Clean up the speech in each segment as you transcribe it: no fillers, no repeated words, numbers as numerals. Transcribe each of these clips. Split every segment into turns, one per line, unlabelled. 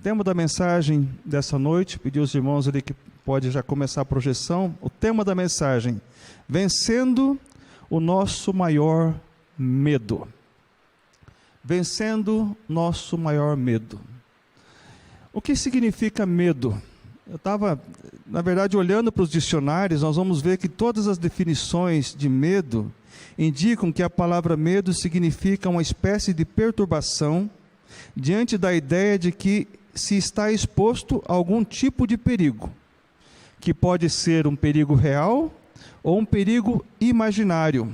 Tema da mensagem dessa noite, pedi aos irmãos ali que pode já começar a projeção. O tema da mensagem: vencendo o nosso maior medo. Vencendo nosso maior medo. O que significa medo? Eu estava, na verdade, olhando para os dicionários, nós vamos ver que todas as definições de medo indicam que a palavra medo significa uma espécie de perturbação diante da ideia de que se está exposto a algum tipo de perigo, que pode ser um perigo real ou um perigo imaginário.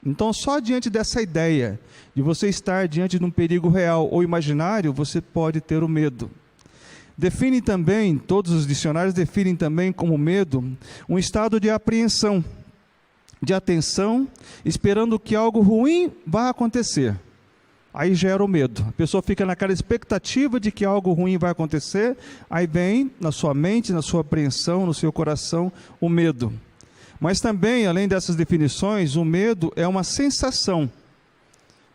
Então, só diante dessa ideia de você estar diante de um perigo real ou imaginário, você pode ter o medo. Define também, todos os dicionários definem também como medo, um estado de apreensão, de atenção, esperando que algo ruim vá acontecer. Aí gera o medo. A pessoa fica naquela expectativa de que algo ruim vai acontecer, aí vem na sua mente, na sua apreensão, no seu coração, o medo. Mas também, além dessas definições, o medo é uma sensação.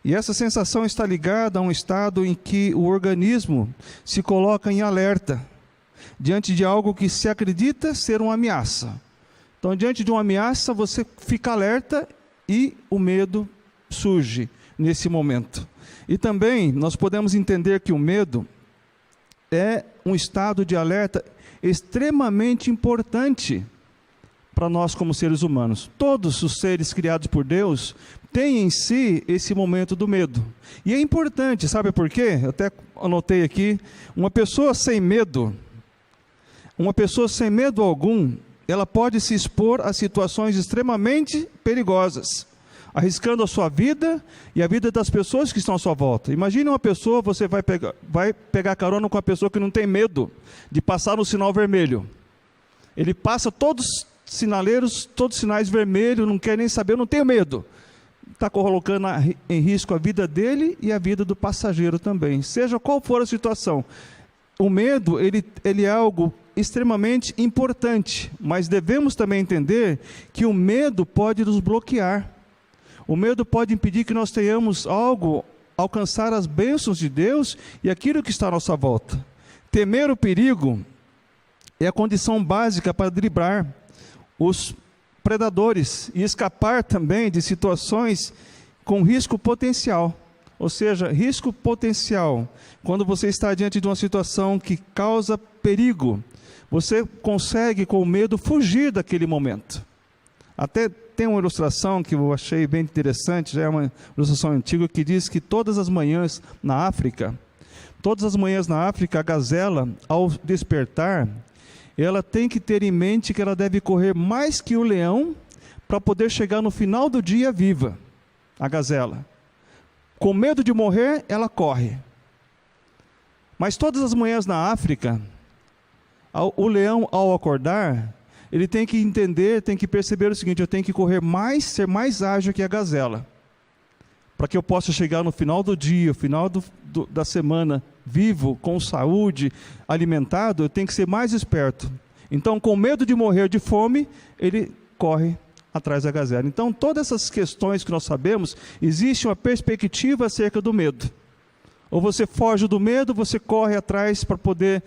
E essa sensação está ligada a um estado em que o organismo se coloca em alerta, diante de algo que se acredita ser uma ameaça. Então, diante de uma ameaça, você fica alerta e o medo surge nesse momento. E também nós podemos entender que o medo é um estado de alerta extremamente importante para nós como seres humanos. Todos os seres criados por Deus têm em si esse momento do medo. E é importante, sabe por quê? Eu até anotei aqui, uma pessoa sem medo algum, ela pode se expor a situações extremamente perigosas, arriscando a sua vida e a vida das pessoas que estão à sua volta. Imagine uma pessoa, você vai pegar carona com uma pessoa que não tem medo de passar no sinal vermelho. Ele passa todos os sinaleiros, todos os sinais vermelhos, não quer nem saber, não tem medo. Está colocando em risco a vida dele e a vida do passageiro também, seja qual for a situação. O medo, ele é algo extremamente importante, mas devemos também entender que o medo pode nos bloquear. O medo pode impedir que nós tenhamos alcançar as bênçãos de Deus e aquilo que está à nossa volta. Temer o perigo é a condição básica para driblar os predadores e escapar também de situações com risco potencial. Ou seja, risco potencial. Quando você está diante de uma situação que causa perigo, você consegue com o medo fugir daquele momento. Até tem uma ilustração que eu achei bem interessante, já é uma ilustração antiga, que diz que todas as manhãs na África, a gazela, ao despertar, ela tem que ter em mente que ela deve correr mais que o leão para poder chegar no final do dia viva, a gazela. Com medo de morrer, ela corre. Mas todas as manhãs na África, o leão, ao acordar, ele tem que entender, tem que perceber o seguinte: eu tenho que correr mais, ser mais ágil que a gazela, para que eu possa chegar no final do dia, final da semana, vivo, com saúde, alimentado. Eu tenho que ser mais esperto. Então, com medo de morrer de fome, ele corre atrás da gazela. Então, todas essas questões que nós sabemos, existe uma perspectiva acerca do medo. Ou você foge do medo, você corre atrás para poder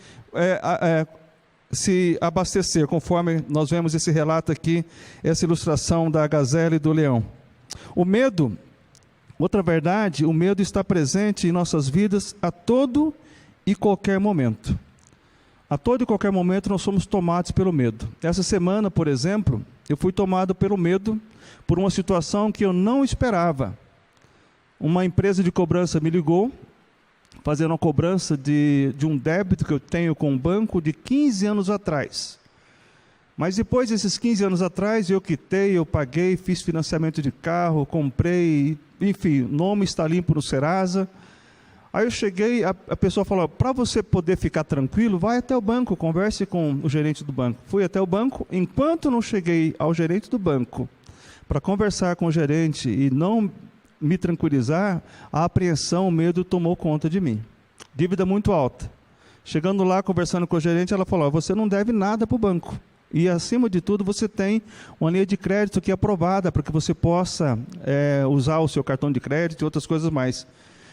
se abastecer, conforme nós vemos esse relato aqui, essa ilustração da gazela e do leão. O medo, outra verdade, o medo está presente em nossas vidas a todo e qualquer momento. A todo e qualquer momento nós somos tomados pelo medo. Essa semana, por exemplo, eu fui tomado pelo medo por uma situação que eu não esperava. Uma empresa de cobrança me ligou, fazendo uma cobrança de um débito que eu tenho com um banco de 15 anos atrás. Mas depois desses 15 anos atrás, eu quitei, eu paguei, fiz financiamento de carro, comprei, enfim, o nome está limpo no Serasa. Aí eu cheguei, a pessoa falou: para você poder ficar tranquilo, vai até o banco, converse com o gerente do banco. Fui até o banco, enquanto não cheguei ao gerente do banco, para conversar com o gerente e não me tranquilizar, a apreensão, o medo tomou conta de mim. Dívida muito alta. Chegando lá, conversando com o gerente, ela falou: você não deve nada para o banco. E, acima de tudo, você tem uma linha de crédito que é aprovada para que você possa usar o seu cartão de crédito e outras coisas mais.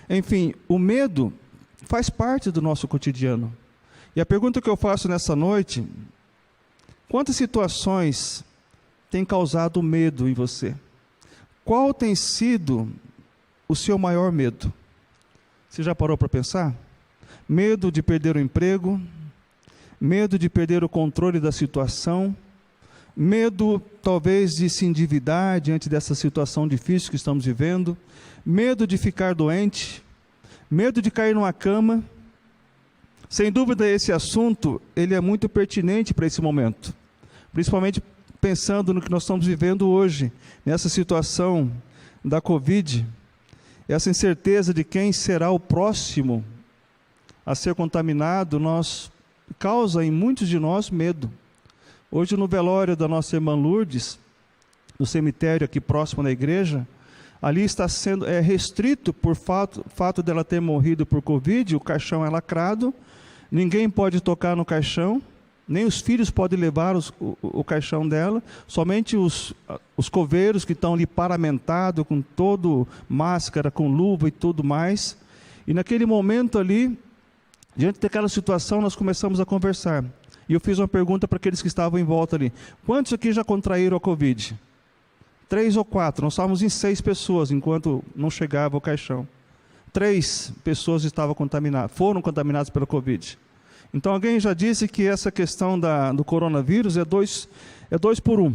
Enfim, o medo faz parte do nosso cotidiano. E a pergunta que eu faço nessa noite: quantas situações têm causado medo em você? Qual tem sido o seu maior medo? Você já parou para pensar? Medo de perder o emprego, medo de perder o controle da situação, medo talvez de se endividar diante dessa situação difícil que estamos vivendo, medo de ficar doente, medo de cair numa cama. Sem dúvida, esse assunto ele é muito pertinente para esse momento, principalmente pensando no que nós estamos vivendo hoje, nessa situação da Covid, essa incerteza de quem será o próximo a ser contaminado, causa em muitos de nós medo. Hoje, no velório da nossa irmã Lourdes, no cemitério aqui próximo da igreja, ali está sendo restrito por fato dela ter morrido por Covid, o caixão é lacrado, ninguém pode tocar no caixão, nem os filhos podem levar o caixão dela, somente os coveiros que estão ali paramentados, com todo máscara, com luva e tudo mais. E naquele momento ali, diante daquela situação, nós começamos a conversar. E eu fiz uma pergunta para aqueles que estavam em volta ali: quantos aqui já contraíram a Covid? 3 ou 4, nós estávamos em 6 pessoas, enquanto não chegava o caixão. 3 pessoas estavam contaminadas, foram contaminadas pela Covid. Então alguém já disse que essa questão do coronavírus é dois por um.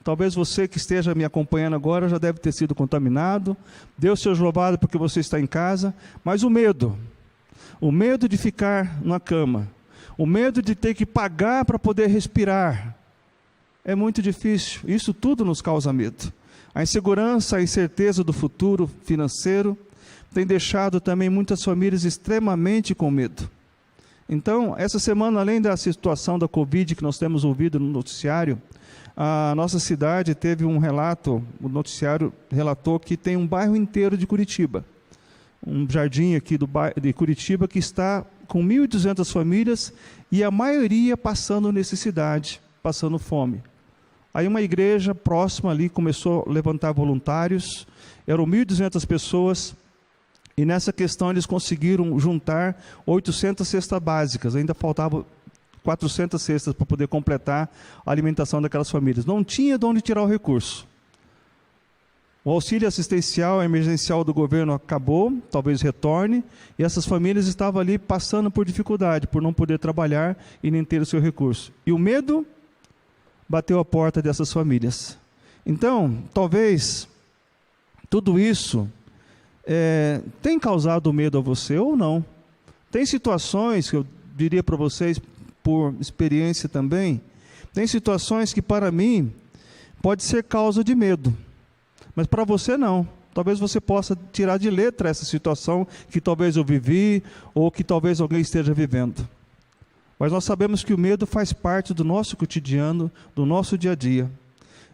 Talvez você que esteja me acompanhando agora já deve ter sido contaminado. Deus seja louvado porque você está em casa. Mas o medo de ficar na cama, o medo de ter que pagar para poder respirar, é muito difícil. Isso tudo nos causa medo. A insegurança, a incerteza do futuro financeiro tem deixado também muitas famílias extremamente com medo. Então, essa semana, além da situação da Covid que nós temos ouvido no noticiário, a nossa cidade teve um relato, o noticiário relatou que tem um bairro inteiro de Curitiba, um jardim aqui de Curitiba que está com 1.200 famílias e a maioria passando necessidade, passando fome. Aí uma igreja próxima ali começou a levantar voluntários, eram 1.200 pessoas, e nessa questão eles conseguiram juntar 800 cestas básicas, ainda faltavam 400 cestas para poder completar a alimentação daquelas famílias. Não tinha de onde tirar o recurso. O auxílio assistencial emergencial do governo acabou, talvez retorne, e essas famílias estavam ali passando por dificuldade, por não poder trabalhar e nem ter o seu recurso. E o medo bateu a porta dessas famílias. Então, talvez tudo isso tem causado medo a você ou não. Tem situações que eu diria para vocês, por experiência também, tem situações que para mim pode ser causa de medo, mas para você não. Talvez você possa tirar de letra essa situação que talvez eu vivi ou que talvez alguém esteja vivendo. Mas nós sabemos que o medo faz parte do nosso cotidiano, do nosso dia a dia.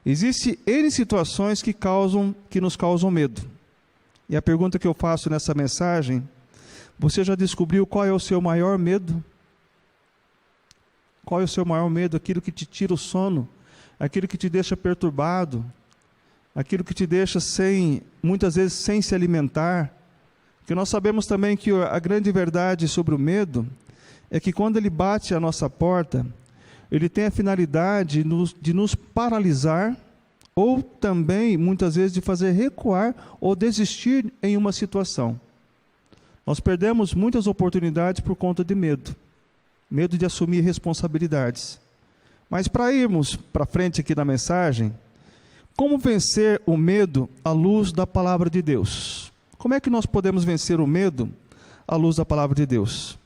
Existem N situações que nos causam medo. E a pergunta que eu faço nessa mensagem: você já descobriu qual é o seu maior medo? Qual é o seu maior medo? Aquilo que te tira o sono, aquilo que te deixa perturbado, aquilo que te deixa muitas vezes sem se alimentar. Porque nós sabemos também que a grande verdade sobre o medo é que quando ele bate à nossa porta, ele tem a finalidade de nos paralisar, ou também, muitas vezes, de fazer recuar ou desistir em uma situação. Nós perdemos muitas oportunidades por conta de medo. Medo de assumir responsabilidades. Mas para irmos para frente aqui na mensagem, como vencer o medo à luz da palavra de Deus? Como é que nós podemos vencer o medo à luz da palavra de Deus?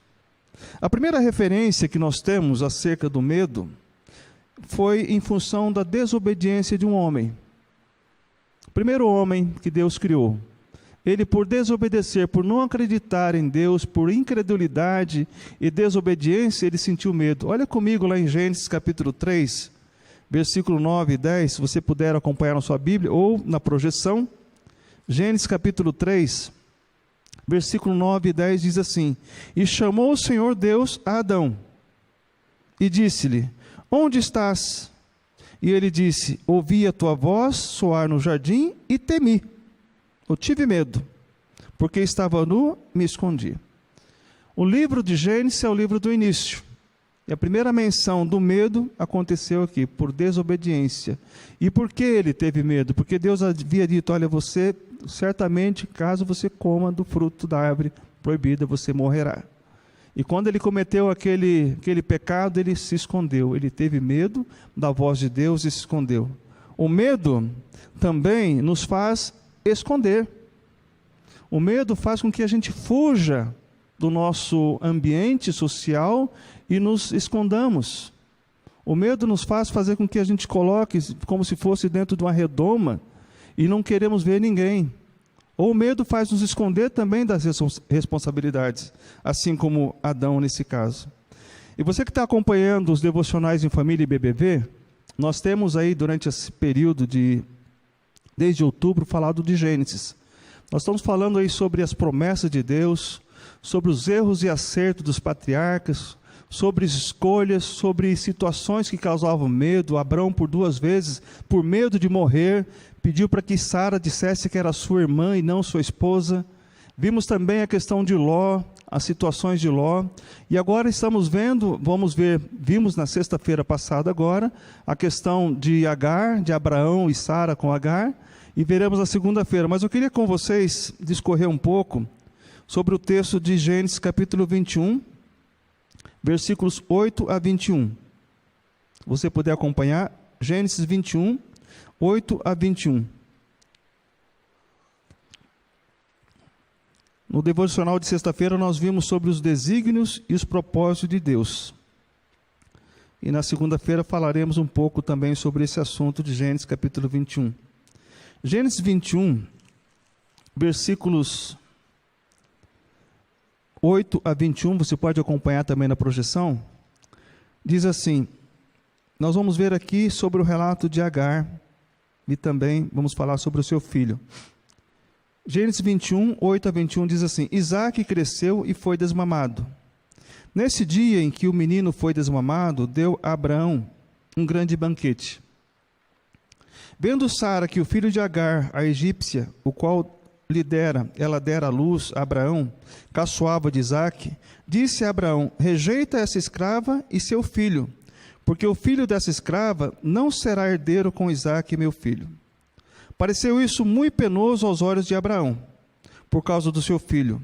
A primeira referência que nós temos acerca do medo foi em função da desobediência de um homem. O primeiro homem que Deus criou. Ele, por desobedecer, por não acreditar em Deus, por incredulidade e desobediência, ele sentiu medo. Olha comigo lá em Gênesis capítulo 3, versículo 9 e 10, se você puder acompanhar na sua Bíblia ou na projeção. Gênesis capítulo 3, versículo 9 e 10 diz assim: E chamou o Senhor Deus a Adão, e disse-lhe: Onde estás? E ele disse: Ouvi a tua voz soar no jardim e temi. Eu tive medo, porque estava nu, me escondi. O livro de Gênesis é o livro do início. E a primeira menção do medo aconteceu aqui, por desobediência. E por que ele teve medo? Porque Deus havia dito, olha, você, certamente, caso você coma do fruto da árvore proibida, você morrerá. E quando ele cometeu aquele pecado, ele se escondeu. Ele teve medo da voz de Deus e se escondeu. O medo também nos faz esconder. O medo faz com que a gente fuja do nosso ambiente social e nos escondamos. O medo nos faz fazer com que a gente coloque como se fosse dentro de uma redoma e não queremos ver ninguém. Ou o medo faz nos esconder também das responsabilidades, assim como Adão nesse caso. E você que está acompanhando os devocionais em família e BBV, nós temos aí durante esse período desde outubro falado de Gênesis. Nós estamos falando aí sobre as promessas de Deus, sobre os erros e acertos dos patriarcas, sobre escolhas, sobre situações que causavam medo. Abraão, por 2 vezes, por medo de morrer, pediu para que Sara dissesse que era sua irmã e não sua esposa. Vimos também a questão de Ló, as situações de Ló. E agora vimos na sexta-feira passada agora, a questão de Agar, de Abraão e Sara com Agar, e veremos na segunda-feira. Mas eu queria com vocês discorrer um pouco sobre o texto de Gênesis capítulo 21, versículos 8 a 21. Se você puder acompanhar, Gênesis 21, 8 a 21. No devocional de sexta-feira nós vimos sobre os desígnios e os propósitos de Deus. E na segunda-feira falaremos um pouco também sobre esse assunto de Gênesis capítulo 21. Gênesis 21, versículos 8 a 21, você pode acompanhar também na projeção, diz assim, nós vamos ver aqui sobre o relato de Agar, e também vamos falar sobre o seu filho. Gênesis 21, 8 a 21 diz assim, Isaque cresceu e foi desmamado. Nesse dia em que o menino foi desmamado, deu a Abraão um grande banquete. Vendo Sara que o filho de Agar, a egípcia, o qual ela dera à luz a Abraão, caçoava de Isaque, disse a Abraão, rejeita essa escrava e seu filho, porque o filho dessa escrava não será herdeiro com Isaque, meu filho. Pareceu isso muito penoso aos olhos de Abraão, por causa do seu filho.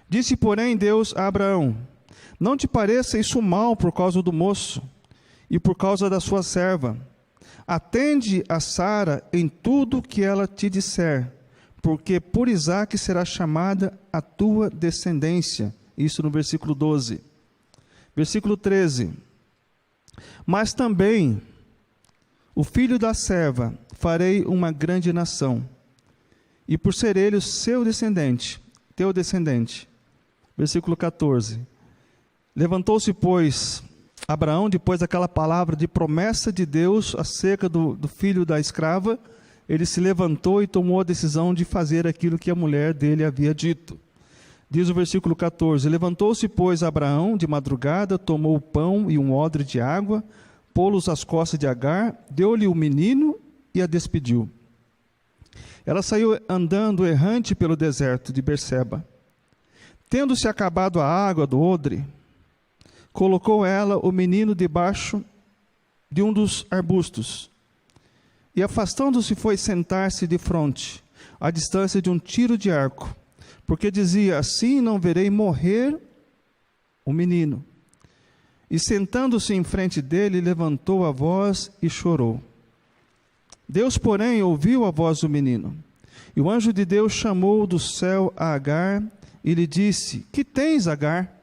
Disse, porém, Deus a Abraão, não te pareça isso mal por causa do moço e por causa da sua serva. Atende a Sara em tudo que ela te disser, porque por Isaque será chamada a tua descendência. Isso no versículo 12. Versículo 13. Mas também o filho da serva farei uma grande nação, e por ser ele o seu descendente, teu descendente. Versículo 14. Levantou-se, pois, Abraão, depois daquela palavra de promessa de Deus acerca do filho da escrava, ele se levantou e tomou a decisão de fazer aquilo que a mulher dele havia dito. Diz o versículo 14, levantou-se, pois, Abraão de madrugada, tomou o pão e um odre de água, pô-los às costas de Agar, deu-lhe o menino e a despediu. Ela saiu andando errante pelo deserto de Berseba. Tendo-se acabado a água do odre, colocou ela o menino debaixo de um dos arbustos, e afastando-se foi sentar-se de fronte, à distância de um tiro de arco, porque dizia, assim não verei morrer o menino. E sentando-se em frente dele, levantou a voz e chorou. Deus, porém, ouviu a voz do menino, e o anjo de Deus chamou do céu a Agar, e lhe disse, que tens, Agar?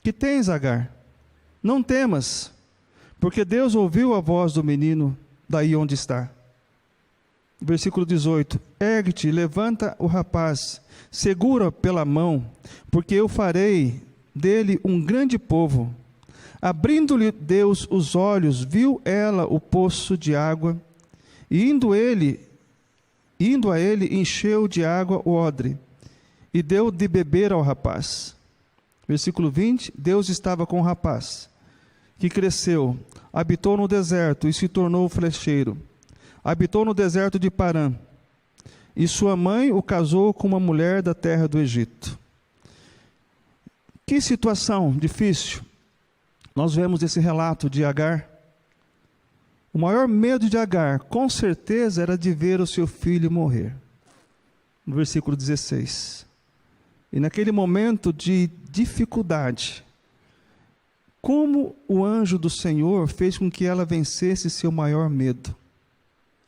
Que tens, Agar? Não temas, porque Deus ouviu a voz do menino daí onde está. Versículo 18, ergue-te, levanta o rapaz, segura pela mão, porque eu farei dele um grande povo. Abrindo-lhe Deus os olhos, viu ela o poço de água, e indo a ele, encheu de água o odre, e deu de beber ao rapaz. Versículo 20, Deus estava com o rapaz, que cresceu, habitou no deserto e se tornou flecheiro. Habitou no deserto de Parã, e sua mãe o casou com uma mulher da terra do Egito. Que situação difícil. Nós vemos esse relato de Agar. O maior medo de Agar, com certeza, era de ver o seu filho morrer. No versículo 16. E naquele momento de dificuldade, como o anjo do Senhor fez com que ela vencesse seu maior medo?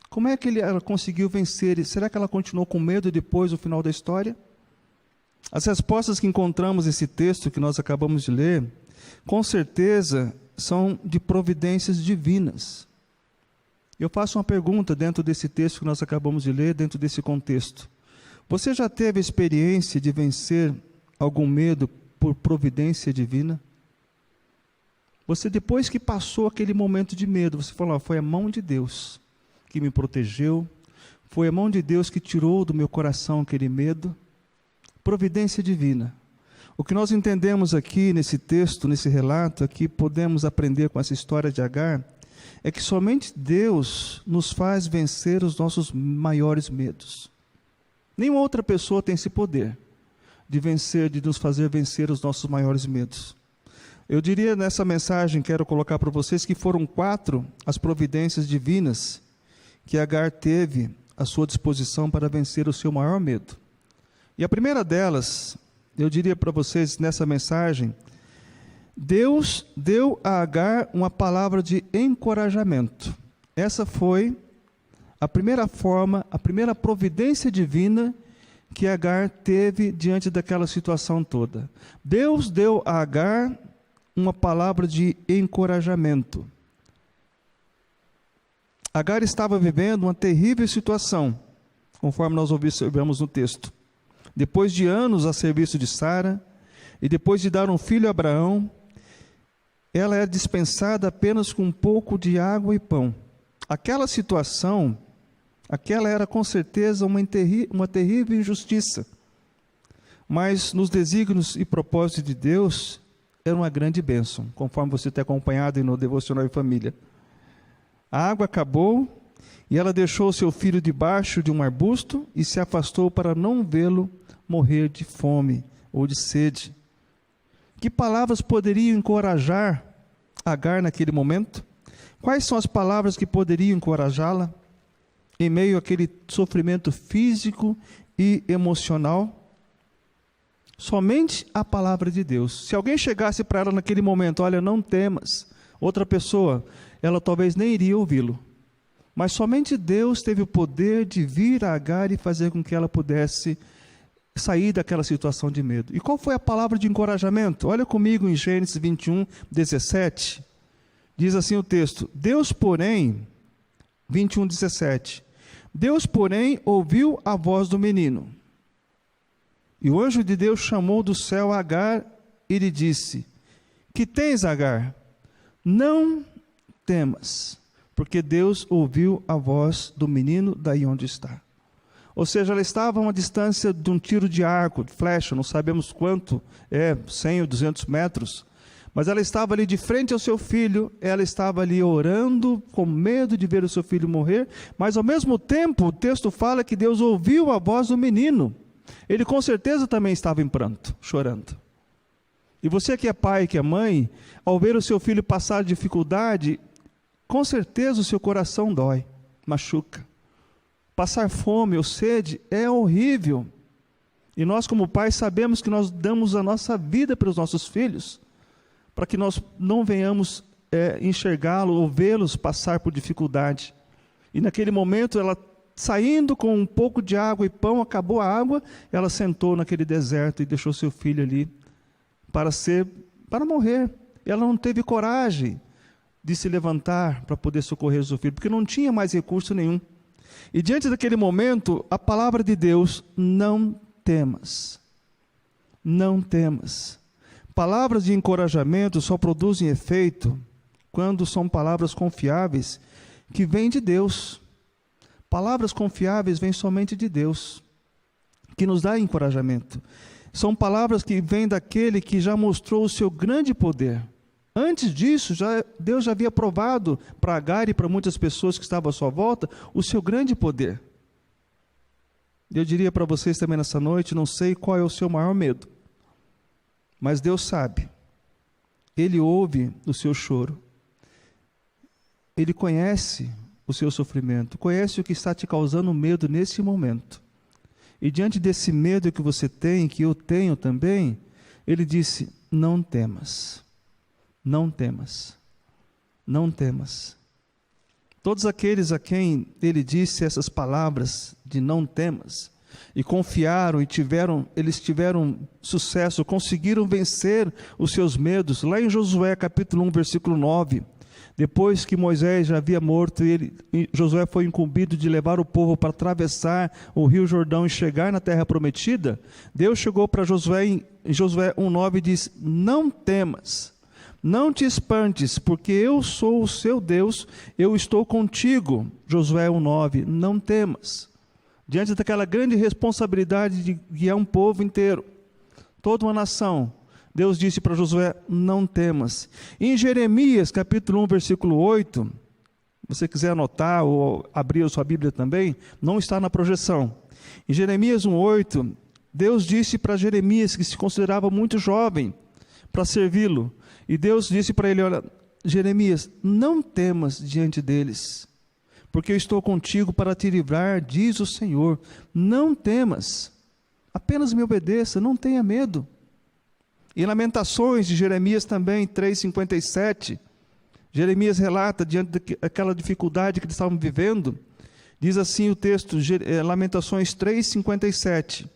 Como é que ela conseguiu vencer? Será que ela continuou com medo depois do final da história? As respostas que encontramos nesse texto que nós acabamos de ler, com certeza, são de providências divinas. Eu faço uma pergunta dentro desse texto que nós acabamos de ler, dentro desse contexto. Você já teve a experiência de vencer algum medo por providência divina? Você, depois que passou aquele momento de medo, você falou, foi a mão de Deus que me protegeu, foi a mão de Deus que tirou do meu coração aquele medo. Providência divina. O que nós entendemos aqui nesse texto, nesse relato, aqui podemos aprender com essa história de Agar, é que somente Deus nos faz vencer os nossos maiores medos. Nenhuma outra pessoa tem esse poder de vencer, de nos fazer vencer os nossos maiores medos. Eu diria nessa mensagem, quero colocar para vocês, que foram 4 as providências divinas que Agar teve à sua disposição para vencer o seu maior medo. E a primeira delas, eu diria para vocês nessa mensagem, Deus deu a Agar uma palavra de encorajamento. Essa foi a primeira forma, a primeira providência divina que Agar teve diante daquela situação toda. Deus deu a Agar uma palavra de encorajamento. Agar estava vivendo uma terrível situação, conforme nós observamos no texto. Depois de anos a serviço de Sara, e depois de dar um filho a Abraão, ela era dispensada apenas com um pouco de água e pão. Aquela situação, aquela era com certeza uma terrível injustiça. Mas nos desígnios e propósitos de Deus, era uma grande bênção, conforme você tem acompanhado no Devocional em Família. A água acabou, e ela deixou seu filho debaixo de um arbusto e se afastou para não vê-lo morrer de fome ou de sede. Que palavras poderiam encorajar Agar naquele momento? Quais são as palavras que poderiam encorajá-la em meio àquele sofrimento físico e emocional? Somente a palavra de Deus. Se alguém chegasse para ela naquele momento, olha, não temas, outra pessoa, ela talvez nem iria ouvi-lo. Mas somente Deus teve o poder de vir a Agar e fazer com que ela pudesse sair daquela situação de medo. E qual foi a palavra de encorajamento? Olha comigo em Gênesis 21, 17. Diz assim o texto, Deus, porém, 21, 17. Deus, porém, ouviu a voz do menino. E o anjo de Deus chamou do céu Agar e lhe disse, que tens, Agar? Não temas, porque Deus ouviu a voz do menino daí onde está. Ou seja, ela estava a uma distância de um tiro de arco, de flecha, não sabemos quanto, 100 ou 200 metros, mas ela estava ali de frente ao seu filho, ela estava ali orando, com medo de ver o seu filho morrer, mas ao mesmo tempo, o texto fala que Deus ouviu a voz do menino. Ele com certeza também estava em pranto, chorando. E você que é pai, que é mãe, ao ver o seu filho passar dificuldade, com certeza o seu coração dói, machuca. Passar fome ou sede é horrível. E nós como pais sabemos que nós damos a nossa vida para os nossos filhos, para que nós não venhamos enxergá-lo ou vê-los passar por dificuldade. E naquele momento ela saindo com um pouco de água e pão, acabou a água, ela sentou naquele deserto e deixou seu filho ali para morrer. Ela não teve coragem de se levantar para poder socorrer o seu filho, porque não tinha mais recurso nenhum. E diante daquele momento, a palavra de Deus, não temas. Não temas. Palavras de encorajamento só produzem efeito quando são palavras confiáveis que vêm de Deus. Palavras confiáveis vêm somente de Deus, que nos dá encorajamento. São palavras que vêm daquele que já mostrou o seu grande poder. Antes disso, Deus já havia provado para Agar e para muitas pessoas que estavam à sua volta o seu grande poder. Eu diria para vocês também nessa noite, não sei qual é o seu maior medo. Mas Deus sabe. Ele ouve o seu choro. Ele conhece o seu sofrimento, conhece o que está te causando medo nesse momento. E diante desse medo que você tem, que eu tenho também, ele disse: não temas, não temas, não temas. Todos aqueles a quem ele disse essas palavras de não temas, e confiaram e eles tiveram sucesso, conseguiram vencer os seus medos. Lá em Josué capítulo 1, versículo 9, depois que Moisés já havia morto, Josué foi incumbido de levar o povo para atravessar o rio Jordão e chegar na terra prometida. Deus chegou para Josué em Josué 1,9 e disse: não temas, não te espantes, porque eu sou o seu Deus, eu estou contigo. Josué 1,9, não temas. Diante daquela grande responsabilidade de guiar um povo inteiro, toda uma nação, Deus disse para Josué: não temas. Em Jeremias, capítulo 1, versículo 8, se você quiser anotar ou abrir a sua Bíblia também, não está na projeção. Em Jeremias 1,8, Deus disse para Jeremias, que se considerava muito jovem, para servi-lo. E Deus disse para ele: olha, Jeremias, não temas diante deles, porque eu estou contigo para te livrar, diz o Senhor. Não temas, apenas me obedeça, não tenha medo. Em Lamentações de Jeremias também, 3,57, Jeremias relata diante daquela dificuldade que eles estavam vivendo, diz assim o texto, Lamentações 3,57,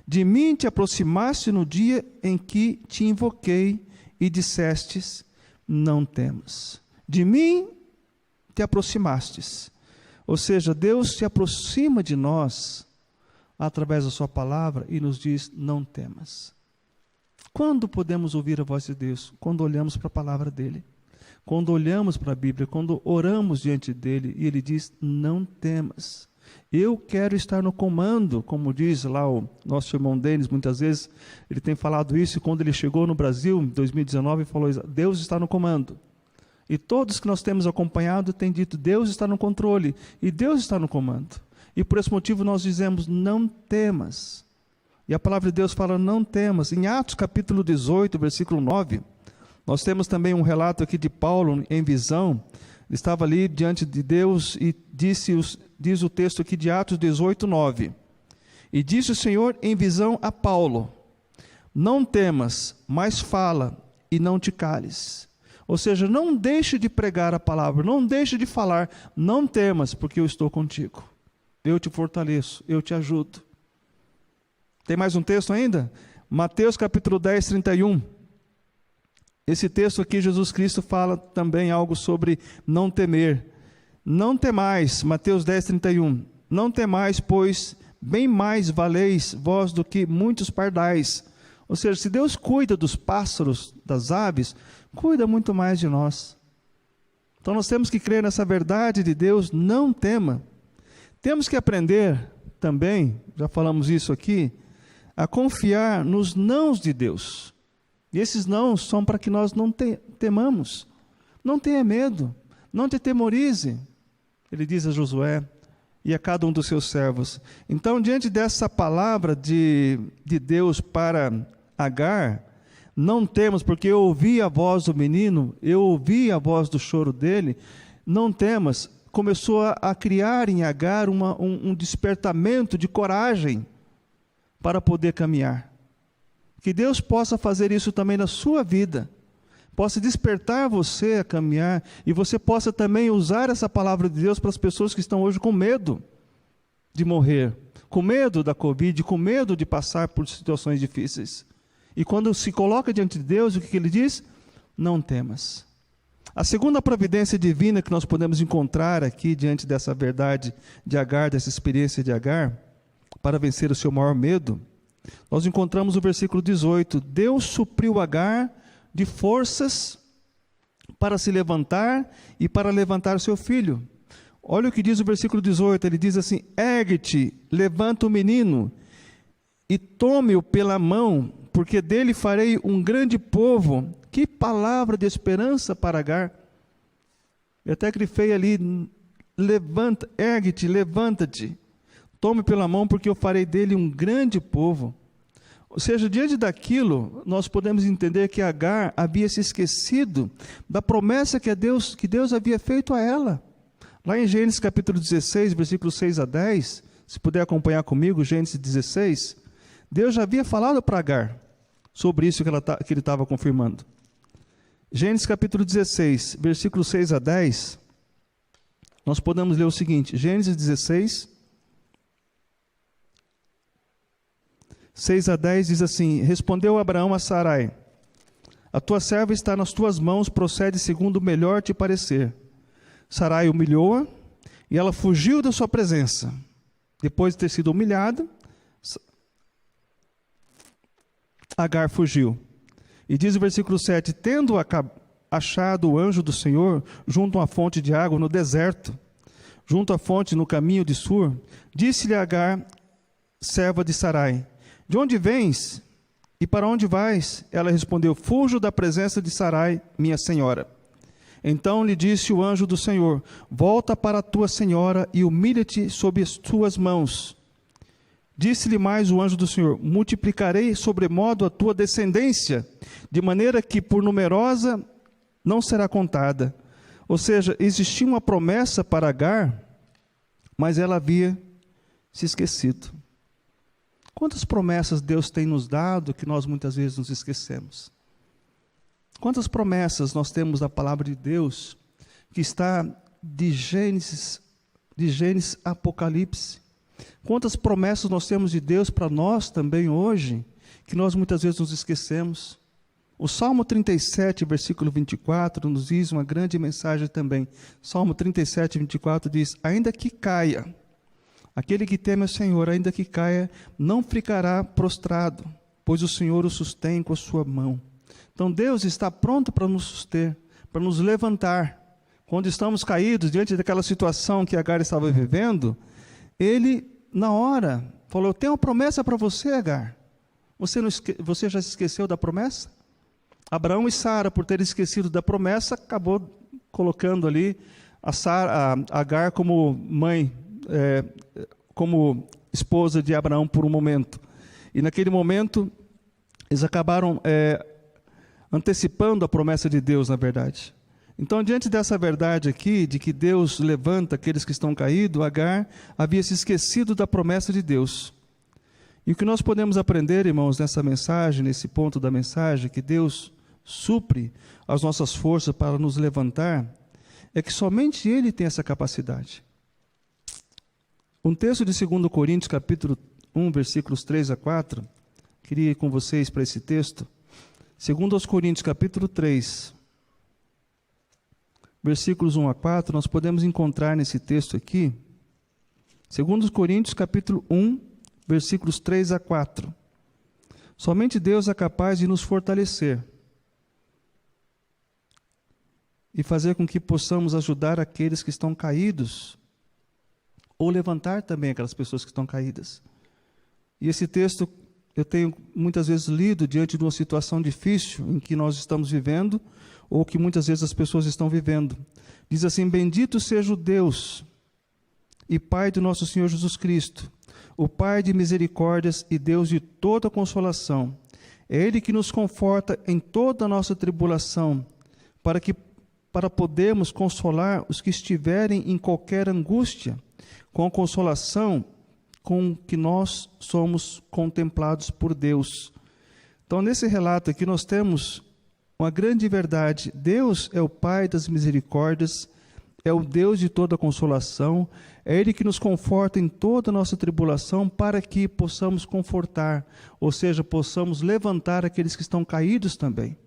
de mim te aproximaste no dia em que te invoquei e dissestes: não temas. De mim te aproximastes. Ou seja, Deus se aproxima de nós através da sua palavra e nos diz: não temas. Quando podemos ouvir a voz de Deus? Quando olhamos para a palavra dele, quando olhamos para a Bíblia, quando oramos diante dele e ele diz: não temas, eu quero estar no comando. Como diz lá o nosso irmão Denis, muitas vezes ele tem falado isso, e quando ele chegou no Brasil em 2019, falou: Deus está no comando. E todos que nós temos acompanhado têm dito: Deus está no controle e Deus está no comando. E por esse motivo nós dizemos: não temas. E a palavra de Deus fala: não temas. Em Atos capítulo 18, versículo 9, nós temos também um relato aqui de Paulo em visão. Ele estava ali diante de Deus e diz o texto aqui de Atos 18, 9. E disse o Senhor em visão a Paulo: não temas, mas fala e não te cales. Ou seja, não deixe de pregar a palavra, não deixe de falar, não temas, porque eu estou contigo. Eu te fortaleço, eu te ajudo. Tem mais um texto ainda? Mateus capítulo 10, 31. Esse texto aqui, Jesus Cristo fala também algo sobre não temer. Não temais, Mateus 10, 31. Não temais, pois bem mais valeis vós do que muitos pardais. Ou seja, se Deus cuida dos pássaros, das aves, cuida muito mais de nós. Então nós temos que crer nessa verdade de Deus: não tema. Temos que aprender também, já falamos isso aqui, a confiar nos nãos de Deus. E esses nãos são para que nós não temamos. Não tenha medo, não te temorize. Ele diz a Josué e a cada um dos seus servos. Então, diante dessa palavra de Deus para Agar, não temos, porque eu ouvi a voz do menino, eu ouvi a voz do choro dele, não temas. Começou a criar em Agar um despertamento de coragem para poder caminhar. Que Deus possa fazer isso também na sua vida, possa despertar você a caminhar, e você possa também usar essa palavra de Deus para as pessoas que estão hoje com medo de morrer, com medo da Covid, com medo de passar por situações difíceis. E quando se coloca diante de Deus, o que ele diz? Não temas. A segunda providência divina que nós podemos encontrar aqui diante dessa verdade de Agar, dessa experiência de Agar, para vencer o seu maior medo, nós encontramos o versículo 18. Deus supriu Agar de forças para se levantar e para levantar seu filho. Olha o que diz o versículo 18, ele diz assim: ergue-te, levanta o menino e tome-o pela mão, porque dele farei um grande povo. Que palavra de esperança para Agar. Eu até grifei ali: levanta, ergue-te, levanta-te, tome pela mão, porque eu farei dele um grande povo. Ou seja, diante daquilo, nós podemos entender que Agar havia se esquecido da promessa que Deus havia feito a ela. Lá em Gênesis capítulo 16, versículos 6 a 10, se puder acompanhar comigo, Gênesis 16, Deus já havia falado para Agar sobre isso que ele estava confirmando. Gênesis capítulo 16, versículos 6 a 10, nós podemos ler o seguinte, Gênesis 16, 6 a 10 diz assim: Respondeu Abraão a Sarai: A tua serva está nas tuas mãos, procede segundo o melhor te parecer. Sarai humilhou-a e ela fugiu da sua presença. Depois de ter sido humilhada, Agar fugiu. E diz o versículo 7, tendo achado o anjo do Senhor junto a uma fonte de água no deserto, junto à fonte no caminho de Sur, disse-lhe Agar, serva de Sarai: De onde vens e para onde vais? Ela respondeu: Fujo da presença de Sarai, minha senhora. Então lhe disse o anjo do Senhor: Volta para a tua senhora e humilha-te sob as tuas mãos. Disse-lhe mais o anjo do Senhor: Multiplicarei sobremodo a tua descendência, de maneira que por numerosa não será contada. Ou seja, existia uma promessa para Agar, mas ela havia se esquecido. Quantas promessas Deus tem nos dado que nós muitas vezes nos esquecemos? Quantas promessas nós temos da palavra de Deus, que está de Gênesis a Apocalipse? Quantas promessas nós temos de Deus para nós também hoje, que nós muitas vezes nos esquecemos? O Salmo 37, versículo 24, nos diz uma grande mensagem também. Salmo 37, 24 diz: Ainda que caia, aquele que teme ao Senhor, ainda que caia, não ficará prostrado, pois o Senhor o sustém com a sua mão. Então Deus está pronto para nos suster, para nos levantar. Quando estamos caídos diante daquela situação que Agar estava vivendo, Ele, na hora, falou: Eu tenho uma promessa para você, Agar. Você já se esqueceu da promessa? Abraão e Sara, por terem esquecido da promessa, acabou colocando ali a Agar como mãe, como esposa de Abraão por um momento. E naquele momento, eles acabaram antecipando a promessa de Deus, na verdade. Então, diante dessa verdade aqui, de que Deus levanta aqueles que estão caídos, Agar havia se esquecido da promessa de Deus. E o que nós podemos aprender, irmãos, nessa mensagem, nesse ponto da mensagem, que Deus supre as nossas forças para nos levantar, é que somente Ele tem essa capacidade. Um texto de 2 Coríntios, capítulo 1, versículos 3 a 4, queria ir com vocês para esse texto. 2 Coríntios, capítulo 3, versículos 1 a 4, nós podemos encontrar nesse texto aqui, 2 Coríntios, capítulo 1, versículos 3 a 4. Somente Deus é capaz de nos fortalecer e fazer com que possamos ajudar aqueles que estão caídos, ou levantar também aquelas pessoas que estão caídas. E esse texto eu tenho muitas vezes lido diante de uma situação difícil em que nós estamos vivendo, ou que muitas vezes as pessoas estão vivendo. Diz assim: Bendito seja o Deus e Pai do nosso Senhor Jesus Cristo, o Pai de misericórdias e Deus de toda consolação. É Ele que nos conforta em toda a nossa tribulação, para podermos consolar os que estiverem em qualquer angústia, com a consolação com que nós somos contemplados por Deus. Então, nesse relato aqui, nós temos uma grande verdade. Deus é o Pai das misericórdias, é o Deus de toda consolação, é Ele que nos conforta em toda a nossa tribulação, para que possamos confortar, ou seja, possamos levantar aqueles que estão caídos também.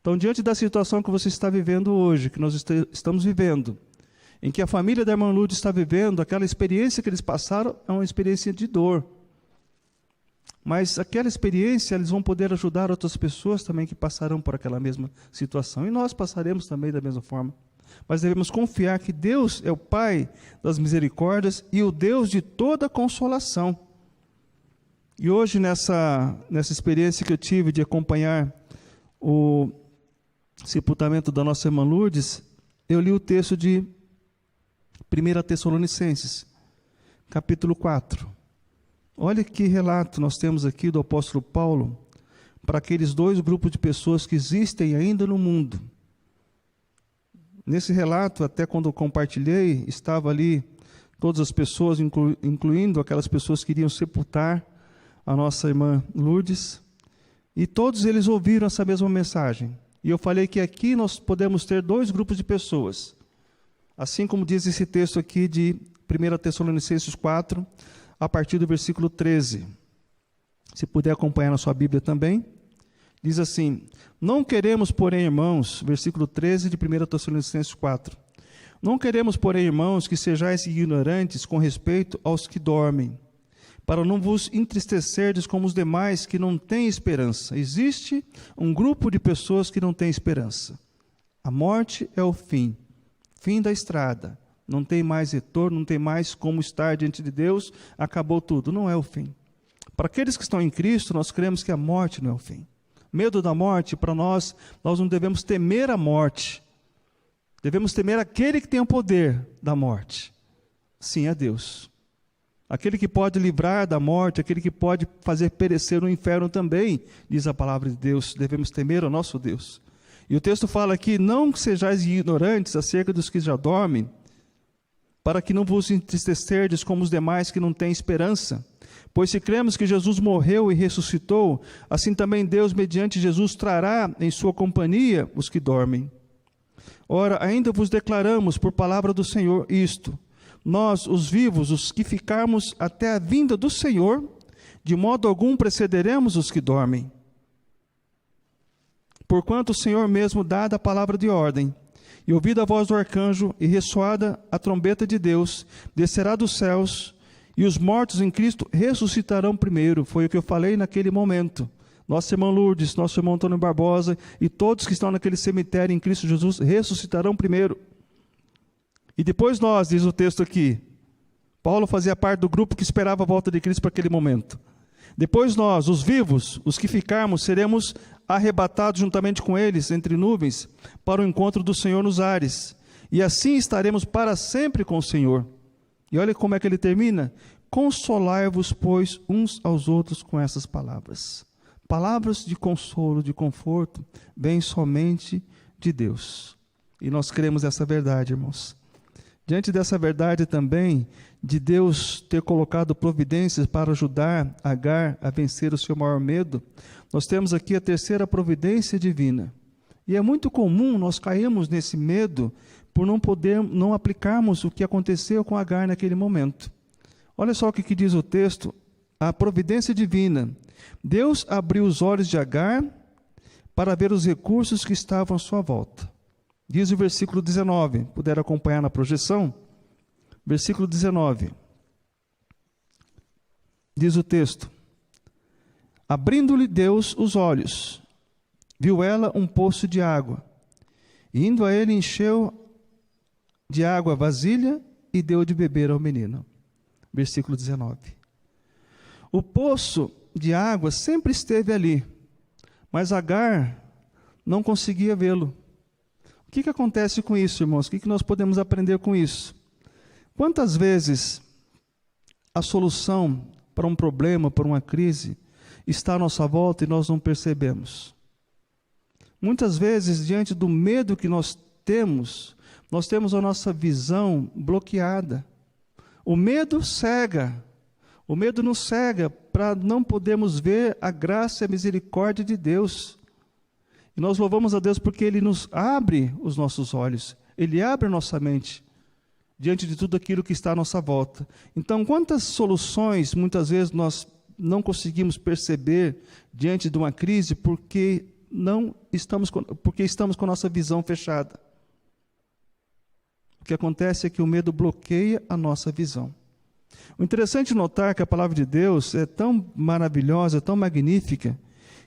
Então, diante da situação que você está vivendo hoje, que nós estamos vivendo, em que a família da irmã Lourdes está vivendo, aquela experiência que eles passaram é uma experiência de dor. Mas aquela experiência, eles vão poder ajudar outras pessoas também que passarão por aquela mesma situação. E nós passaremos também da mesma forma. Mas devemos confiar que Deus é o Pai das misericórdias e o Deus de toda consolação. E hoje, nessa experiência que eu tive de acompanhar o sepultamento da nossa irmã Lourdes, eu li o texto de 1 Tessalonicenses, capítulo 4. Olha que relato nós temos aqui do apóstolo Paulo para aqueles dois grupos de pessoas que existem ainda no mundo. Nesse relato, até quando eu compartilhei, estava ali todas as pessoas, incluindo aquelas pessoas que iriam sepultar a nossa irmã Lourdes, e todos eles ouviram essa mesma mensagem. E eu falei que aqui nós podemos ter dois grupos de pessoas, assim como diz esse texto aqui de 1 Tessalonicenses 4, a partir do versículo 13. Se puder acompanhar na sua Bíblia também, diz assim: não queremos, porém, irmãos, versículo 13 de 1 Tessalonicenses 4, não queremos, porém, irmãos, que sejais ignorantes com respeito aos que dormem, para não vos entristecerdes como os demais que não têm esperança. Existe um grupo de pessoas que não têm esperança. A morte é o fim da estrada. Não tem mais retorno, não tem mais como estar diante de Deus, acabou tudo. Não é o fim. Para aqueles que estão em Cristo, nós cremos que a morte não é o fim. Medo da morte, para nós não devemos temer a morte. Devemos temer aquele que tem o poder da morte. Sim, é Deus. Aquele que pode livrar da morte, aquele que pode fazer perecer no inferno também, diz a palavra de Deus. Devemos temer ao nosso Deus. E o texto fala aqui: não sejais ignorantes acerca dos que já dormem, para que não vos entristecerdes como os demais que não têm esperança. Pois se cremos que Jesus morreu e ressuscitou, assim também Deus, mediante Jesus, trará em sua companhia os que dormem. Ora, ainda vos declaramos por palavra do Senhor isto: nós, os vivos, os que ficarmos até a vinda do Senhor, de modo algum precederemos os que dormem. Porquanto o Senhor mesmo, dada a palavra de ordem, e ouvida a voz do arcanjo, e ressoada a trombeta de Deus, descerá dos céus, e os mortos em Cristo ressuscitarão primeiro. Foi o que eu falei naquele momento. Nossa irmã Lourdes, nosso irmão Antônio Barbosa, e todos que estão naquele cemitério em Cristo Jesus, ressuscitarão primeiro. E depois nós, diz o texto aqui, Paulo fazia parte do grupo que esperava a volta de Cristo para aquele momento. Depois nós, os vivos, os que ficarmos, seremos arrebatados juntamente com eles, entre nuvens, para o encontro do Senhor nos ares. E assim estaremos para sempre com o Senhor. E olha como é que ele termina: consolai-vos, pois, uns aos outros com essas palavras. Palavras de consolo, de conforto, vêm somente de Deus. E nós cremos essa verdade, irmãos. Diante dessa verdade também, de Deus ter colocado providências para ajudar Agar a vencer o seu maior medo, nós temos aqui a terceira providência divina. E é muito comum nós cairmos nesse medo por não aplicarmos o que aconteceu com Agar naquele momento. Olha só o que diz o texto: a providência divina. Deus abriu os olhos de Agar para ver os recursos que estavam à sua volta. Diz o versículo 19, puder acompanhar na projeção, versículo 19, diz o texto: abrindo-lhe Deus os olhos, viu ela um poço de água, e indo a ele encheu de água a vasilha e deu de beber ao menino. Versículo 19. O poço de água sempre esteve ali, mas Agar não conseguia vê-lo. O que acontece com isso, irmãos? O que nós podemos aprender com isso? Quantas vezes a solução para um problema, para uma crise, está à nossa volta e nós não percebemos? Muitas vezes, diante do medo que nós temos a nossa visão bloqueada. O medo cega. O medo nos cega para não podermos ver a graça e a misericórdia de Deus. E nós louvamos a Deus porque Ele nos abre os nossos olhos. Ele abre a nossa mente diante de tudo aquilo que está à nossa volta. Então, quantas soluções muitas vezes nós não conseguimos perceber diante de uma crise porque estamos com a nossa visão fechada. O que acontece é que o medo bloqueia a nossa visão. O interessante é notar que a palavra de Deus é tão maravilhosa, tão magnífica,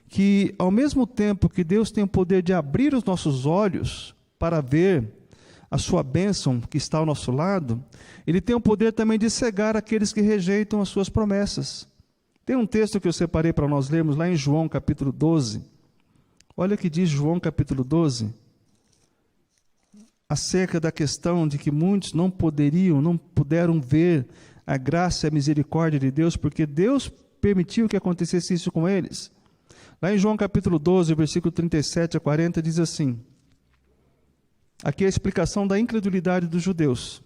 que ao mesmo tempo que Deus tem o poder de abrir os nossos olhos para ver a sua bênção que está ao nosso lado, Ele tem o poder também de cegar aqueles que rejeitam as suas promessas. Tem um texto que eu separei para nós lermos lá em João capítulo 12. Olha o que diz João capítulo 12, acerca da questão de que muitos não puderam ver a graça e a misericórdia de Deus, porque Deus permitiu que acontecesse isso com eles. Lá em João capítulo 12, versículo 37 a 40, diz assim, aqui é a explicação da incredulidade dos judeus.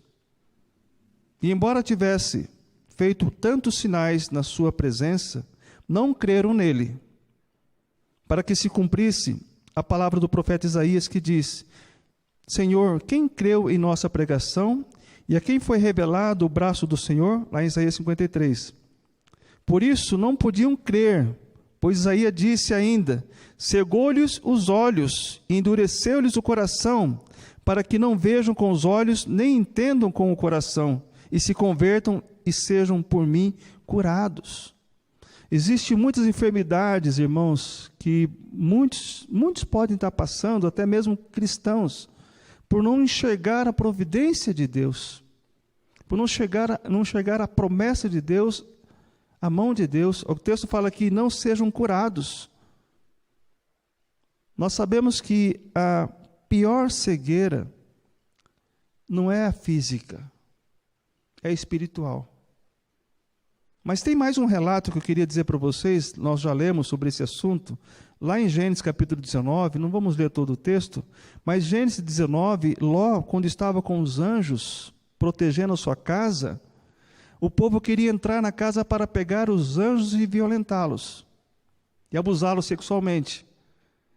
E embora tivesse feito tantos sinais na sua presença, não creram nele, para que se cumprisse a palavra do profeta Isaías que diz, Senhor, quem creu em nossa pregação e a quem foi revelado o braço do Senhor? Lá em Isaías 53. Por isso não podiam crer, pois Isaías disse ainda, cegou-lhes os olhos e endureceu-lhes o coração, para que não vejam com os olhos, nem entendam com o coração, e se convertam e sejam por mim curados. Existem muitas enfermidades, irmãos, que muitos podem estar passando, até mesmo cristãos, por não enxergar a providência de Deus, por não enxergar a promessa de Deus, a mão de Deus. O texto fala que não sejam curados. Nós sabemos que a pior cegueira não é a física, é espiritual. Mas tem mais um relato que eu queria dizer para vocês, nós já lemos sobre esse assunto, lá em Gênesis capítulo 19, não vamos ler todo o texto, mas Gênesis 19, Ló, quando estava com os anjos, protegendo a sua casa, o povo queria entrar na casa para pegar os anjos e violentá-los, e abusá-los sexualmente.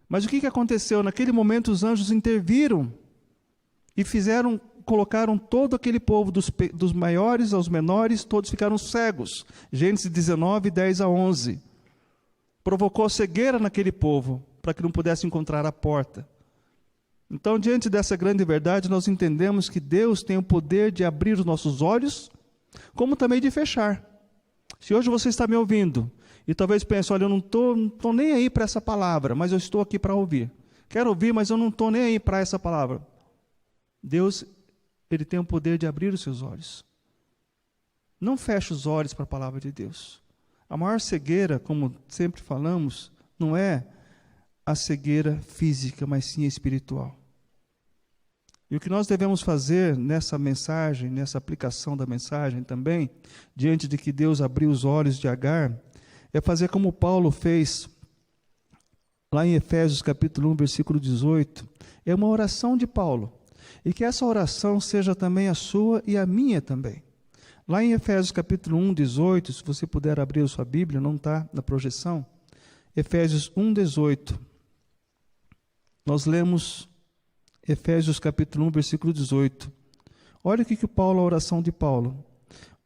Mas o que aconteceu? Naquele momento os anjos interviram, e colocaram todo aquele povo, dos maiores aos menores, todos ficaram cegos. Gênesis 19, 10 a 11. Provocou cegueira naquele povo, para que não pudesse encontrar a porta. Então, diante dessa grande verdade, nós entendemos que Deus tem o poder de abrir os nossos olhos, como também de fechar. Se hoje você está me ouvindo, e talvez pense, olha, eu não estou nem aí para essa palavra, mas eu estou aqui para ouvir. Quero ouvir, mas eu não estou nem aí para essa palavra. Deus, Ele tem o poder de abrir os seus olhos. Não feche os olhos para a palavra de Deus. A maior cegueira, como sempre falamos, não é a cegueira física, mas sim a espiritual. E o que nós devemos fazer nessa mensagem, nessa aplicação da mensagem também, diante de que Deus abriu os olhos de Agar, é fazer como Paulo fez lá em Efésios capítulo 1, versículo 18. É uma oração de Paulo. E que essa oração seja também a sua e a minha também. Lá em Efésios capítulo 1, 18, se você puder abrir a sua Bíblia, não está na projeção. Efésios 1, 18. Nós lemos Efésios capítulo 1, versículo 18. Olha o que Paulo, a oração de Paulo.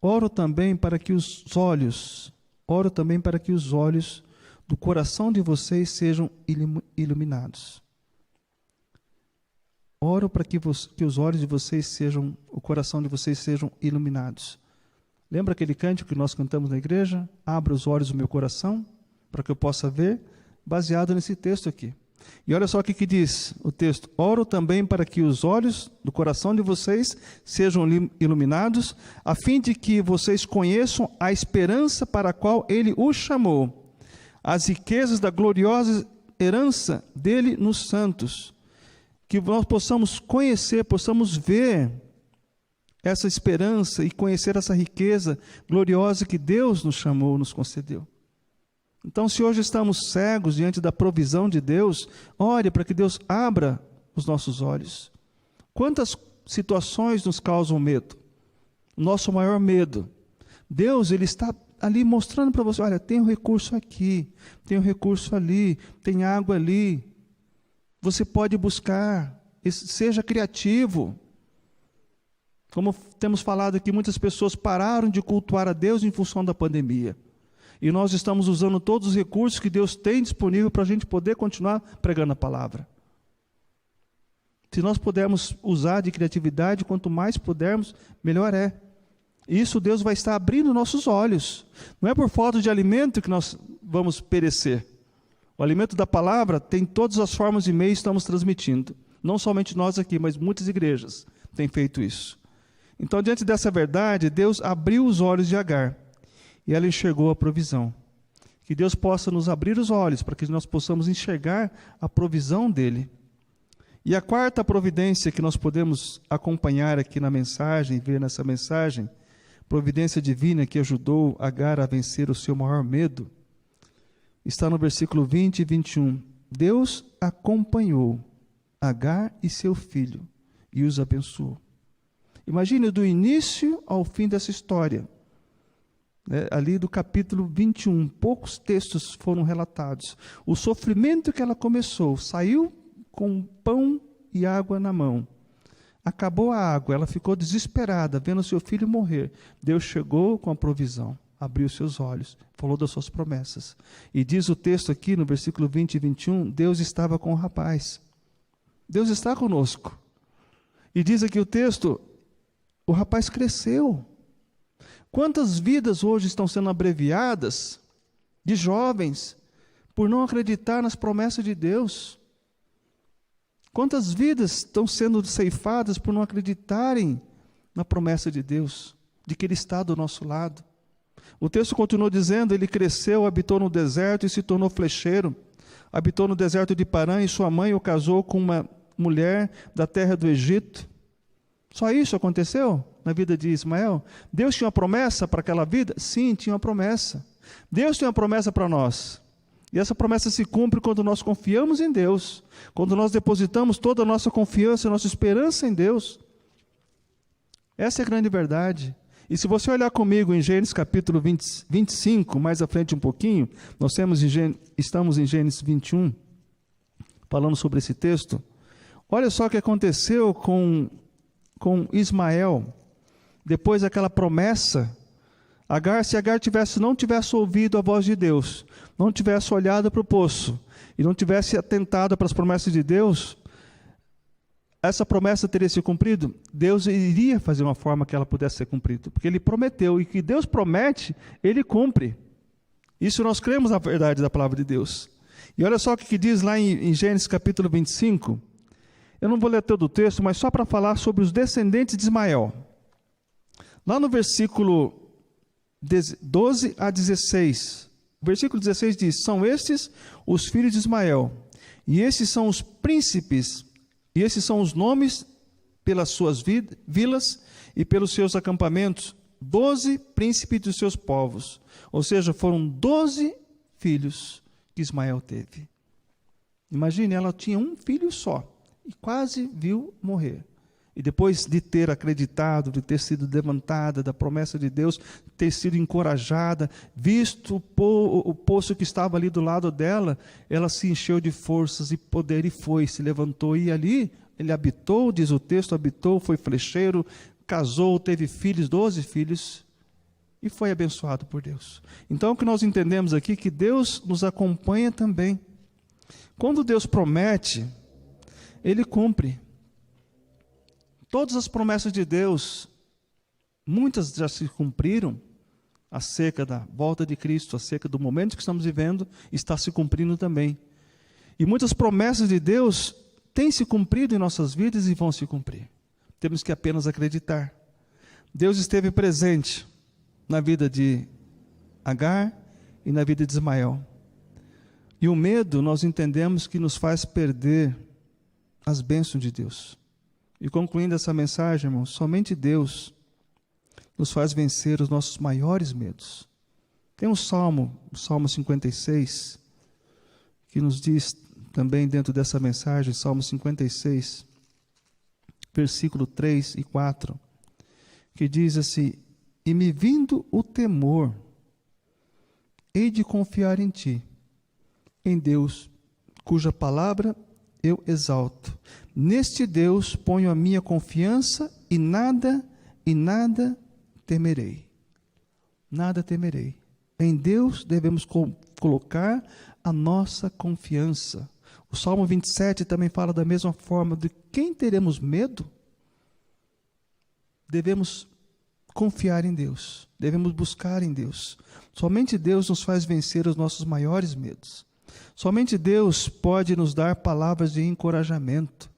Oro também para que os olhos do coração de vocês sejam iluminados. Oro para que os olhos de vocês sejam, o coração de vocês sejam iluminados. Lembra aquele cântico que nós cantamos na igreja? Abra os olhos do meu coração, para que eu possa ver, baseado nesse texto aqui. E olha só o que diz o texto. Oro também para que os olhos do coração de vocês sejam iluminados, a fim de que vocês conheçam a esperança para a qual Ele os chamou, as riquezas da gloriosa herança dele nos santos. Que nós possamos conhecer, possamos ver essa esperança e conhecer essa riqueza gloriosa que Deus nos chamou, nos concedeu. Então, se hoje estamos cegos diante da provisão de Deus, ore para que Deus abra os nossos olhos. Quantas situações nos causam medo? Nosso maior medo. Deus, Ele está ali mostrando para você, olha, tem um recurso aqui, tem um recurso ali, tem água ali. Você pode buscar, seja criativo. Como temos falado aqui, muitas pessoas pararam de cultuar a Deus em função da pandemia. E nós estamos usando todos os recursos que Deus tem disponível para a gente poder continuar pregando a palavra. Se nós pudermos usar de criatividade, quanto mais pudermos, melhor é. Isso Deus vai estar abrindo nossos olhos. Não é por falta de alimento que nós vamos perecer. O alimento da palavra tem todas as formas e meios que estamos transmitindo. Não somente nós aqui, mas muitas igrejas têm feito isso. Então, diante dessa verdade, Deus abriu os olhos de Agar e ela enxergou a provisão. Que Deus possa nos abrir os olhos para que nós possamos enxergar a provisão dele. E a quarta providência que nós podemos acompanhar aqui na mensagem, ver nessa mensagem, providência divina que ajudou Agar a vencer o seu maior medo, está no versículo 20 e 21. Deus acompanhou Agar e seu filho e os abençoou. Imagine do início ao fim dessa história, ali do capítulo 21, poucos textos foram relatados. O sofrimento que ela começou, saiu com pão e água na mão. Acabou a água, ela ficou desesperada, vendo seu filho morrer. Deus chegou com a provisão, abriu seus olhos, falou das suas promessas. E diz o texto aqui, no versículo 20 e 21, Deus estava com o rapaz. Deus está conosco. E diz aqui o texto, o rapaz cresceu. Quantas vidas hoje estão sendo abreviadas de jovens por não acreditar nas promessas de Deus? Quantas vidas estão sendo ceifadas por não acreditarem na promessa de Deus, de que Ele está do nosso lado? O texto continua dizendo, ele cresceu, habitou no deserto e se tornou flecheiro. Habitou no deserto de Parã e sua mãe o casou com uma mulher da terra do Egito. Só isso aconteceu na vida de Ismael? Deus tinha uma promessa para aquela vida? Sim, tinha uma promessa. Deus tem uma promessa para nós. E essa promessa se cumpre quando nós confiamos em Deus, quando nós depositamos toda a nossa confiança, a nossa esperança em Deus. Essa é a grande verdade. E se você olhar comigo em Gênesis capítulo 25, mais à frente um pouquinho, estamos em Gênesis 21, falando sobre esse texto. Olha só o que aconteceu com Ismael, depois daquela promessa. Se Agar não tivesse ouvido a voz de Deus, não tivesse olhado para o poço, e não tivesse atentado para as promessas de Deus, essa promessa teria sido cumprida? Deus iria fazer uma forma que ela pudesse ser cumprida, porque Ele prometeu, e que Deus promete, Ele cumpre. Isso nós cremos na verdade da palavra de Deus. E olha só o que diz lá em Gênesis capítulo 25, eu não vou ler todo o texto, mas só para falar sobre os descendentes de Ismael. Lá no versículo 12 a 16, o versículo 16 diz, são estes os filhos de Ismael, e esses são os príncipes, e esses são os nomes pelas suas vilas e pelos seus acampamentos, 12 príncipes dos seus povos, ou seja, foram 12 filhos que Ismael teve. Imagine, ela tinha um filho só, e quase viu morrer. E depois de ter acreditado, de ter sido levantada da promessa de Deus, ter sido encorajada, visto o poço que estava ali do lado dela, ela se encheu de forças e poder e se levantou. E ali ele habitou, diz o texto, habitou, foi flecheiro, casou, teve filhos, 12 filhos, e foi abençoado por Deus. Então o que nós entendemos aqui é que Deus nos acompanha também. Quando Deus promete, Ele cumpre. Todas as promessas de Deus, muitas já se cumpriram, acerca da volta de Cristo, acerca do momento que estamos vivendo, está se cumprindo também. E muitas promessas de Deus têm se cumprido em nossas vidas e vão se cumprir. Temos que apenas acreditar. Deus esteve presente na vida de Agar e na vida de Ismael. E o medo, nós entendemos que nos faz perder as bênçãos de Deus. E concluindo essa mensagem, irmãos, somente Deus nos faz vencer os nossos maiores medos. Tem um salmo, o Salmo 56, que nos diz também dentro dessa mensagem, Salmo 56, versículo 3 e 4, que diz assim, e me vindo o temor, hei de confiar em ti, em Deus, cuja palavra eu exalto. Neste Deus ponho a minha confiança e nada temerei. Nada temerei. Em Deus devemos colocar a nossa confiança. O Salmo 27 também fala da mesma forma, de quem teremos medo? Devemos confiar em Deus, devemos buscar em Deus. Somente Deus nos faz vencer os nossos maiores medos. Somente Deus pode nos dar palavras de encorajamento.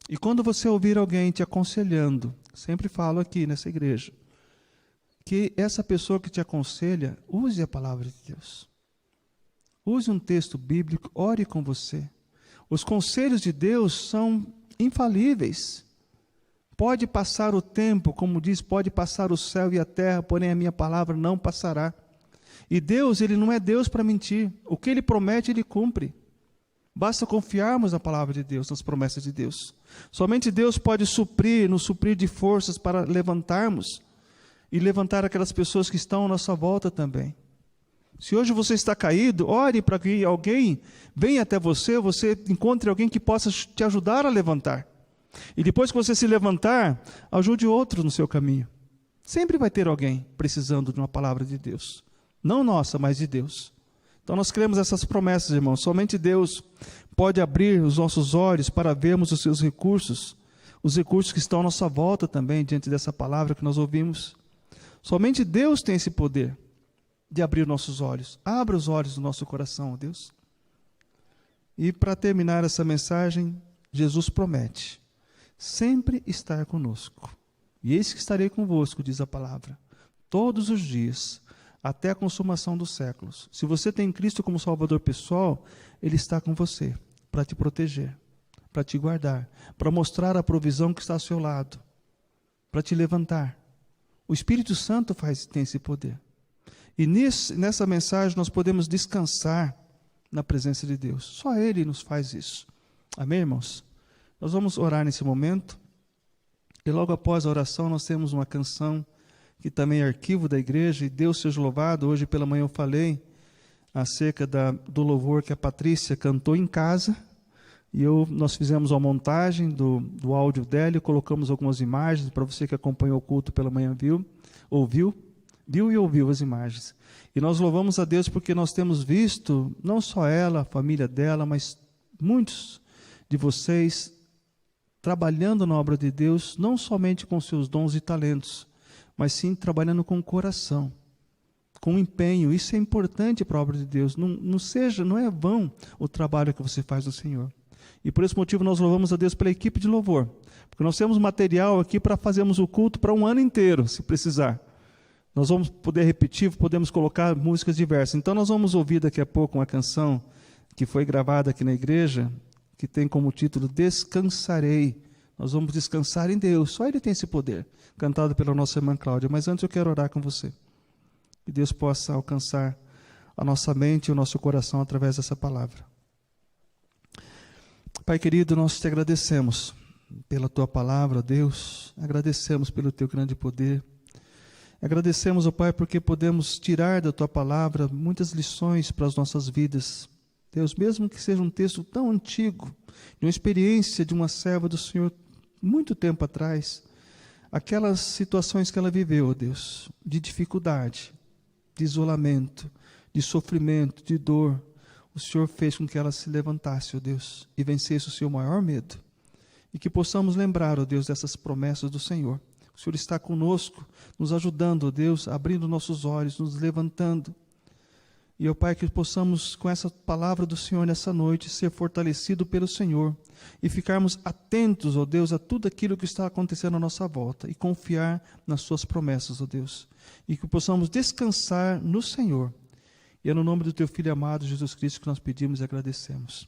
E quando você ouvir alguém te aconselhando, sempre falo aqui nessa igreja, que essa pessoa que te aconselha, use a palavra de Deus. Use um texto bíblico, ore com você. Os conselhos de Deus são infalíveis. Pode passar o tempo, como diz, pode passar o céu e a terra, porém a minha palavra não passará. E Deus, Ele não é Deus para mentir. O que Ele promete, Ele cumpre. Basta confiarmos na palavra de Deus, nas promessas de Deus. Somente Deus pode nos suprir de forças para levantarmos e levantar aquelas pessoas que estão à nossa volta também. Se hoje você está caído, ore para que alguém venha até você, você encontre alguém que possa te ajudar a levantar. E depois que você se levantar, ajude outros no seu caminho. Sempre vai ter alguém precisando de uma palavra de Deus. Não nossa, mas de Deus. Então nós cremos essas promessas, irmãos. Somente Deus pode abrir os nossos olhos para vermos os seus recursos, os recursos que estão à nossa volta também, diante dessa palavra que nós ouvimos. Somente Deus tem esse poder de abrir nossos olhos. Abra os olhos do nosso coração, ó Deus. E para terminar essa mensagem, Jesus promete sempre estar conosco. E eis que estarei convosco, diz a palavra, todos os dias, até a consumação dos séculos. Se você tem Cristo como Salvador pessoal, Ele está com você, para te proteger, para te guardar, para mostrar a provisão que está ao seu lado, para te levantar. O Espírito Santo tem esse poder. E nessa mensagem nós podemos descansar na presença de Deus. Só Ele nos faz isso. Amém, irmãos? Nós vamos orar nesse momento. E logo após a oração nós temos uma canção que também é arquivo da igreja. E Deus seja louvado. Hoje pela manhã eu falei acerca do louvor que a Patrícia cantou em casa. E nós fizemos uma montagem do áudio dela e colocamos algumas imagens para você que acompanhou o culto pela manhã viu e ouviu as imagens. E nós louvamos a Deus porque nós temos visto, não só ela, a família dela, mas muitos de vocês trabalhando na obra de Deus, não somente com seus dons e talentos, mas sim trabalhando com o coração, com empenho. Isso é importante para a obra de Deus. Não é vão o trabalho que você faz no Senhor. E por esse motivo nós louvamos a Deus pela equipe de louvor, porque nós temos material aqui para fazermos o culto para um ano inteiro, se precisar. Nós vamos poder repetir, podemos colocar músicas diversas. Então nós vamos ouvir daqui a pouco uma canção que foi gravada aqui na igreja, que tem como título Descansarei. Nós vamos descansar em Deus, só Ele tem esse poder, cantado pela nossa irmã Cláudia. Mas antes eu quero orar com você, que Deus possa alcançar a nossa mente e o nosso coração através dessa palavra. Pai querido, nós te agradecemos pela Tua palavra, Deus, agradecemos pelo Teu grande poder, agradecemos, ó Pai, porque podemos tirar da Tua palavra muitas lições para as nossas vidas. Deus, mesmo que seja um texto tão antigo, de uma experiência de uma serva do Senhor muito tempo atrás, aquelas situações que ela viveu, ó Deus, de dificuldade, de isolamento, de sofrimento, de dor, o Senhor fez com que ela se levantasse, ó Deus, e vencesse o seu maior medo. E que possamos lembrar, ó Deus, dessas promessas do Senhor. O Senhor está conosco, nos ajudando, ó Deus, abrindo nossos olhos, nos levantando. E, ó Pai, que possamos, com essa palavra do Senhor nessa noite, ser fortalecido pelo Senhor e ficarmos atentos, ó Deus, a tudo aquilo que está acontecendo à nossa volta e confiar nas Suas promessas, ó Deus. E que possamos descansar no Senhor. E é no nome do Teu Filho amado, Jesus Cristo, que nós pedimos e agradecemos.